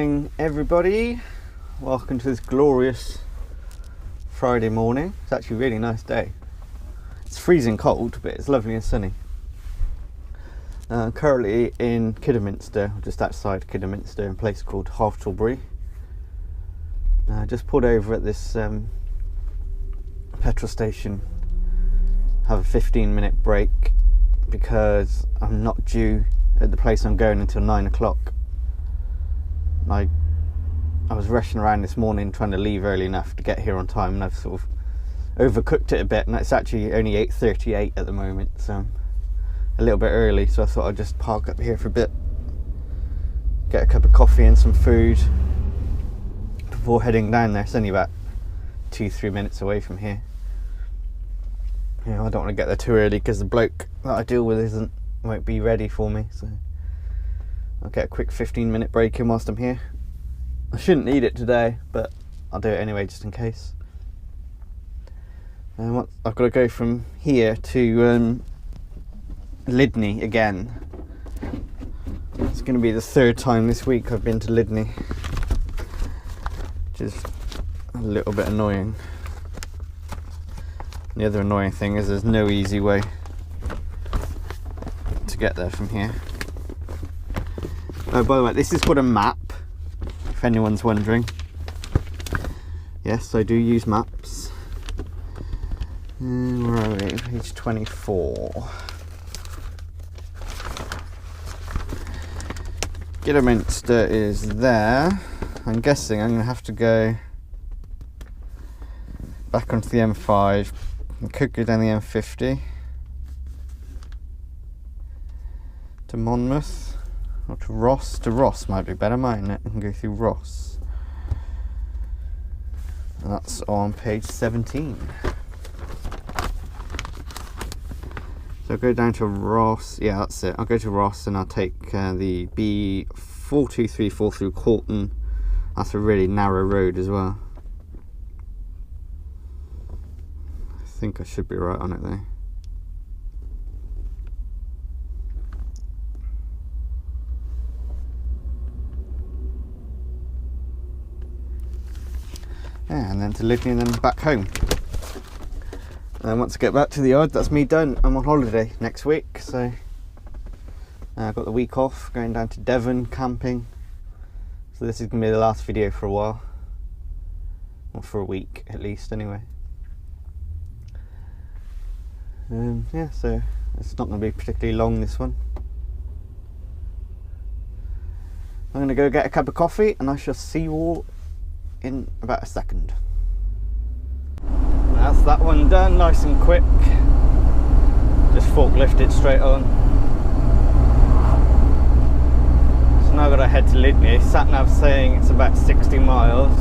morning, everybody. Welcome to this glorious Friday morning. It's actually a really nice day. It's freezing cold, but it's lovely and sunny. Currently in Kidderminster, just outside Kidderminster, in a place called Hartlebury. Just pulled over at this petrol station, have a 15-minute break because I'm not due at the place I'm going until 9 o'clock. I was rushing around this morning trying to leave early enough to get here on time, and I've sort of overcooked it a bit, and it's actually only 8:38 at the moment, so a little bit early. So I thought I'd just park up here for a bit, get a cup of coffee and some food before heading down there. It's only about 2-3 minutes away from here. You know, I don't want to get there too early because the bloke that I deal with won't be ready for me, so I'll get a quick 15-minute break in whilst I'm here. I shouldn't need it today, but I'll do it anyway just in case. And I've got to go from here to Lydney again. It's going to be the third time this week I've been to Lydney, which is a little bit annoying. The other annoying thing is there's no easy way to get there from here. Oh, by the way, this is called a map, if anyone's wondering. Yes, I do use maps. Where are we? Page 24. Kidderminster is there. I'm guessing I'm going to have to go back onto the M5. I could go down the M50 to Monmouth. Or to Ross. To Ross might be better, mightn't it? I can go through Ross. And that's on page 17. So I'll go down to Ross. Yeah, that's it. I'll go to Ross and I'll take the B4234 through Corton. That's a really narrow road as well. I think I should be right on it though. Yeah, and then to Lydney and then back home. And once I get back to the yard, that's me done. I'm on holiday next week, so I've got the week off, going down to Devon camping. So this is going to be the last video for a while. Or for a week at least, anyway. Yeah, so it's not going to be particularly long, this one. I'm going to go get a cup of coffee and I shall see you all in about a second. That's that one done, nice and quick. Just forklifted straight on. So now I've got to head to Lydney. Sat nav saying it's about 60 miles,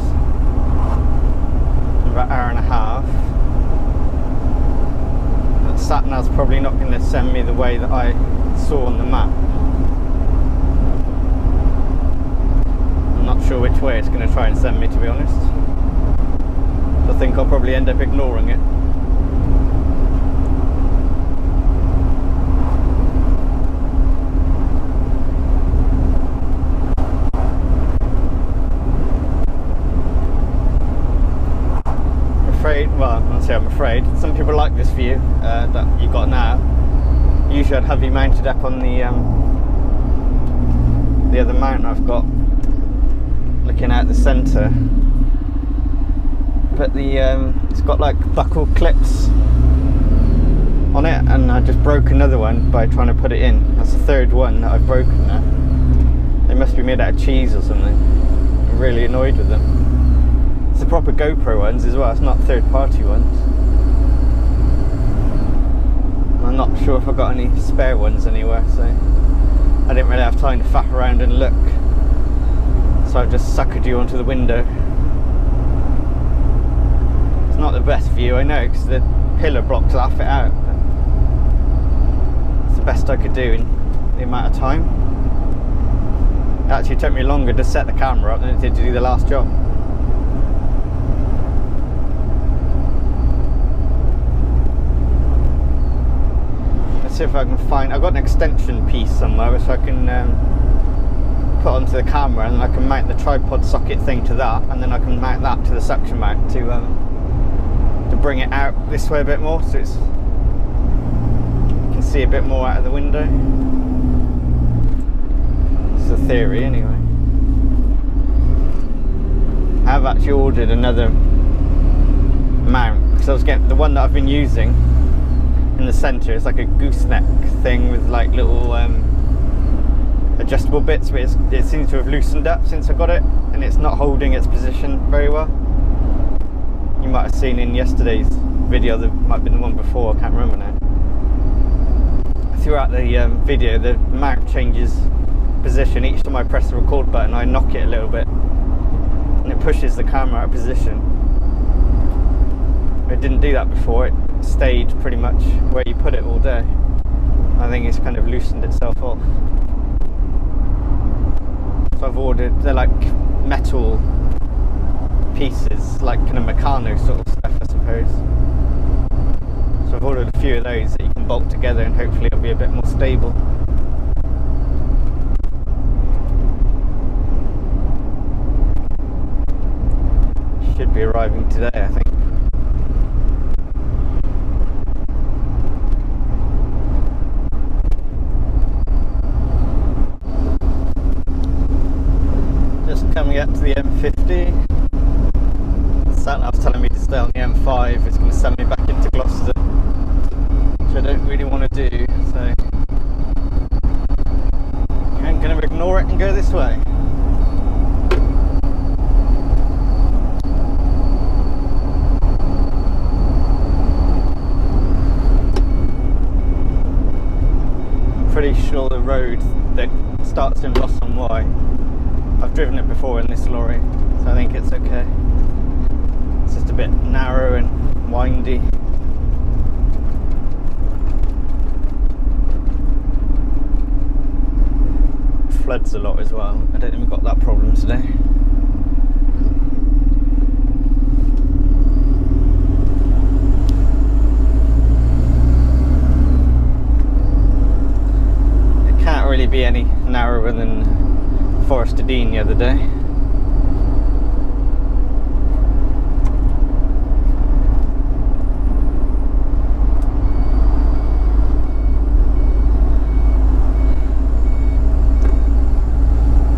about an hour and a half. But sat nav's probably not going to send me the way that I saw on the map. I'm not sure which way it's going to try and send me, to be honest. I think I'll probably end up ignoring it. I'm afraid. Some people like this view that you got now. Usually I'd have you mounted up on the other mountain I've got, looking out the centre, but it's got like buckle clips on it, and I just broke another one by trying to put it in. That's the third one that I've broken now. They must be made out of cheese or something. I'm really annoyed with them. It's the proper GoPro ones as well, it's not third party ones. I'm not sure if I've got any spare ones anywhere, so I didn't really have time to faff around and look. So I've just suckered you onto the window. It's not the best view, I know, because the pillar blocks laugh it out. But it's the best I could do in the amount of time. It actually took me longer to set the camera up than it did to do the last job. Let's see if I can find... I've got an extension piece somewhere which I can put onto the camera, and then I can mount the tripod socket thing to that, and then I can mount that to the suction mount to bring it out this way a bit more, so it's, you can see a bit more out of the window. It's a theory anyway. I have actually ordered another mount, because I was getting the one that I've been using in the centre. It's like a gooseneck thing with like little adjustable bits, but it seems to have loosened up since I got it, and it's not holding its position very well. You might have seen in yesterday's video, that might have been the one before, I can't remember now. Throughout the video, the mount changes position. Each time I press the record button, I knock it a little bit, and it pushes the camera out of position. It didn't do that before. It stayed pretty much where you put it all day. I think it's kind of loosened itself off. So I've ordered, they're like metal pieces, like kind of Meccano sort of stuff, I suppose. So I've ordered a few of those that you can bolt together, and hopefully it'll be a bit more stable. Should be arriving today, I think. Just coming up to the M50. Sat-nav's telling me to stay on the M5. It's going to send me back into Gloucester, which I don't really want to do, so I'm going to ignore it and go this way. Pretty sure the road that starts in Ross-on-Wye, I've driven it before in this lorry, so I think it's okay. It's just a bit narrow and windy. Floods a lot as well. I don't think we've got that problem today. Really be any narrower than Forest of Dean the other day.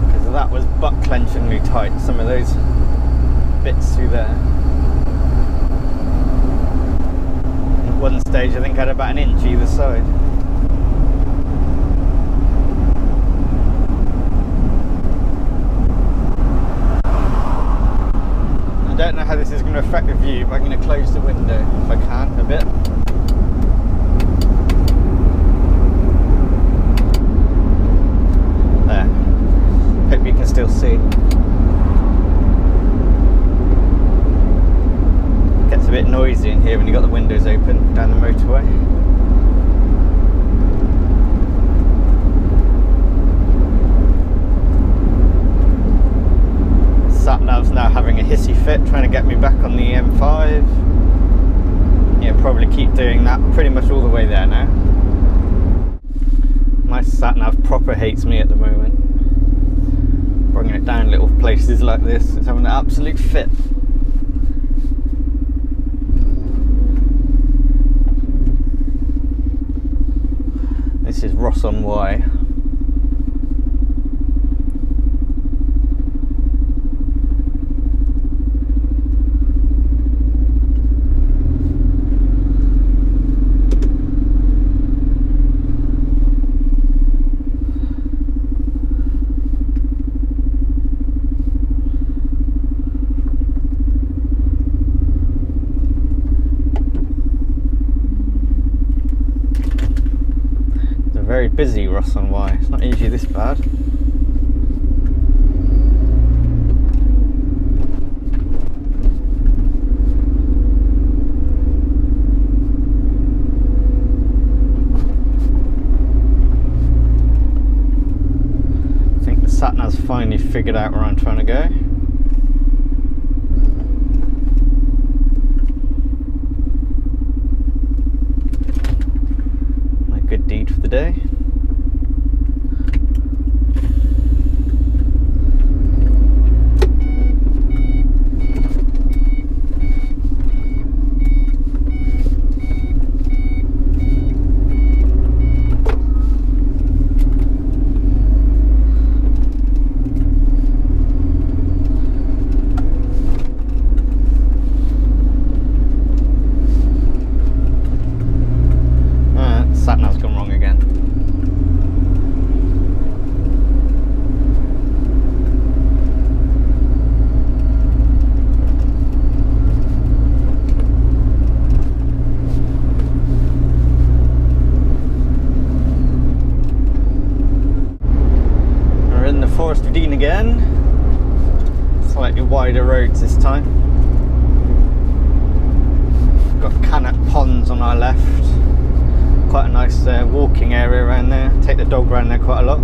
Because that was butt clenchingly tight, some of those bits through there. At one stage I think I had about an inch either side. I don't know how this is going to affect the view, but I'm going to close the window if I can a bit. There. Hope you can still see. It gets a bit noisy in here when you've got the windows open down the motorway. Sat-nav's now having a hissy fit trying to get me back on the M5. Yeah, probably keep doing that pretty much all the way there now. My sat-nav proper hates me at the moment. Bringing it down little places like this, it's having an absolute fit. This is Ross-on-Wye. Very busy Ross-on-Wye. It's not usually this bad. I think the sat-nav's finally figured out where I'm trying to go. My good deed for the day. wider roads this time. Got Cannock Ponds on our left. Quite a nice walking area around there. Take the dog around there quite a lot.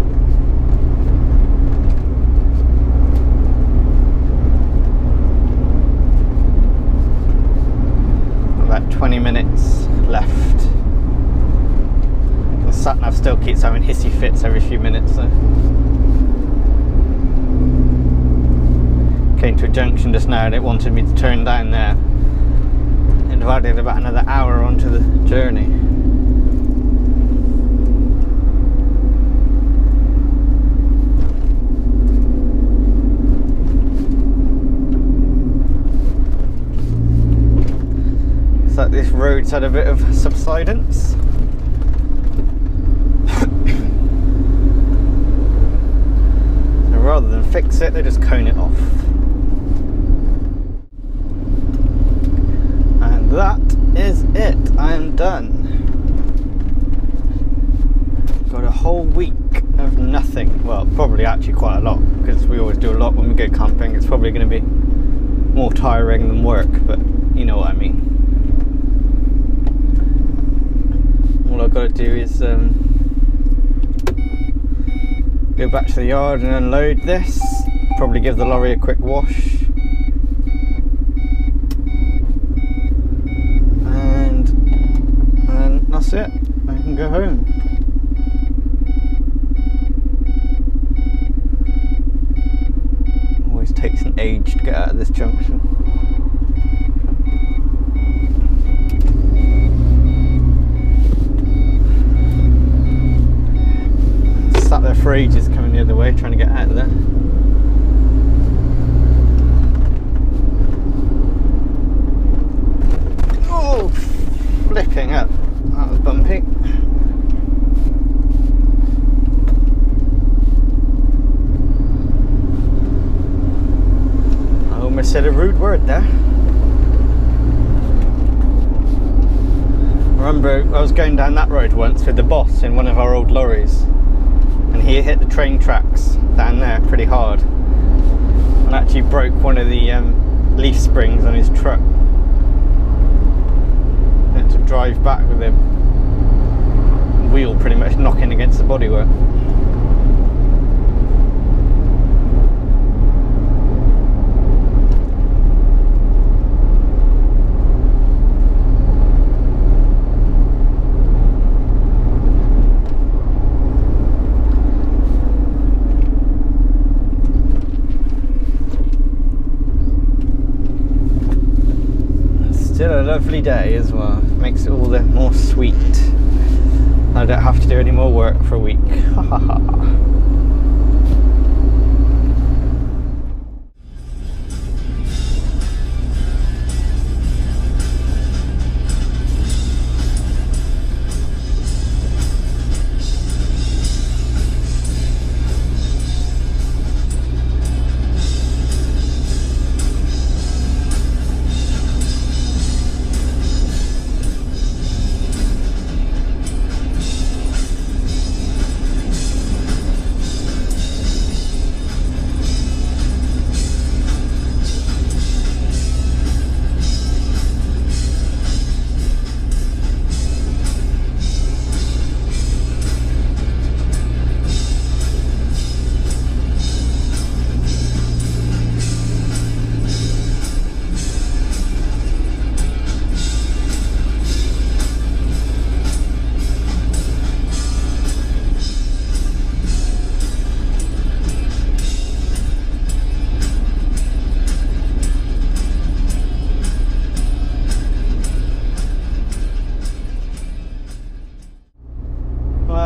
About 20 minutes left. The sat-nav still keeps having hissy fits every few minutes though. Came to a junction just now and it wanted me to turn down there. And I've added about another hour onto the journey. It's like this road's had a bit of subsidence. So rather than fix it, they just cone it off. That is it. I am done. Got a whole week of nothing. Well, probably actually quite a lot, because we always do a lot when we go camping. It's probably going to be more tiring than work, but you know what I mean. All I've got to do is go back to the yard and unload this. Probably give the lorry a quick wash. That's it, I can go home. Always takes an age to get out of this junction. Sat there for ages coming the other way trying to get out of there. Oh, flipping up. That was bumpy. I almost said a rude word there. I remember I was going down that road once with the boss in one of our old lorries, and he hit the train tracks down there pretty hard and actually broke one of the leaf springs on his truck. To drive back with the wheel pretty much knocking against the bodywork. Still a lovely day as well. Makes it all the more sweet. I don't have to do any more work for a week. Ha ha ha.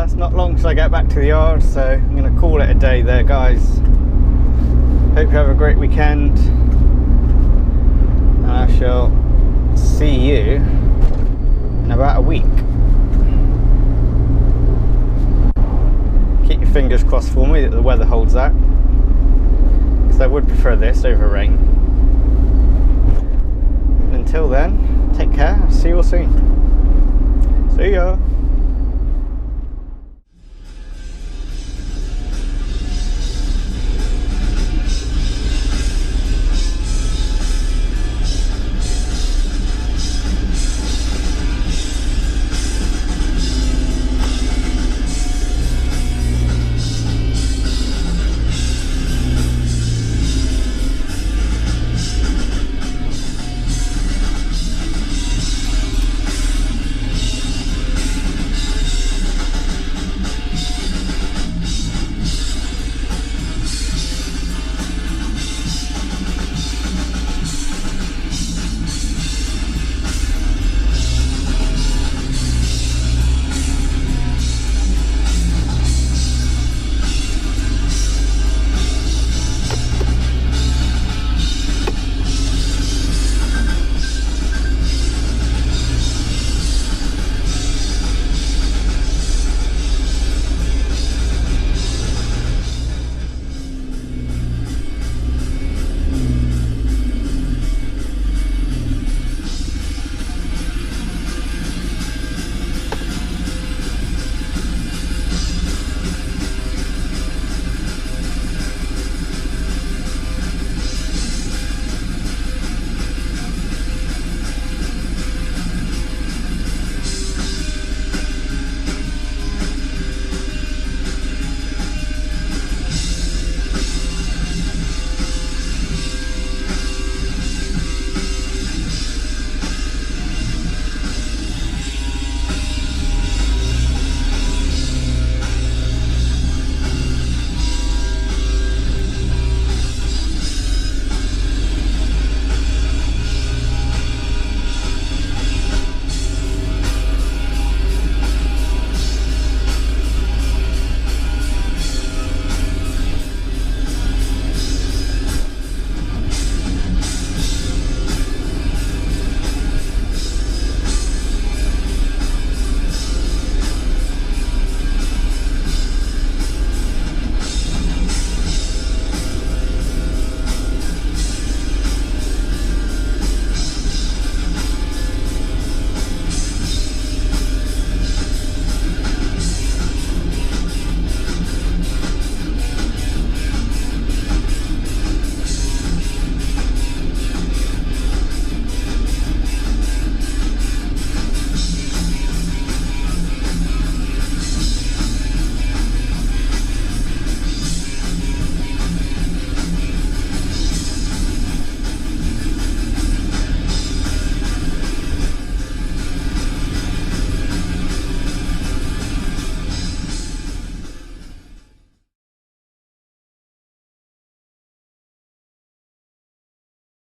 It's not long till I get back to the yard, so I'm going to call it a day there, guys. Hope you have a great weekend, and I shall see you in about a week. Keep your fingers crossed for me that the weather holds out, because I would prefer this over rain. Until then, take care. See you all soon. See ya.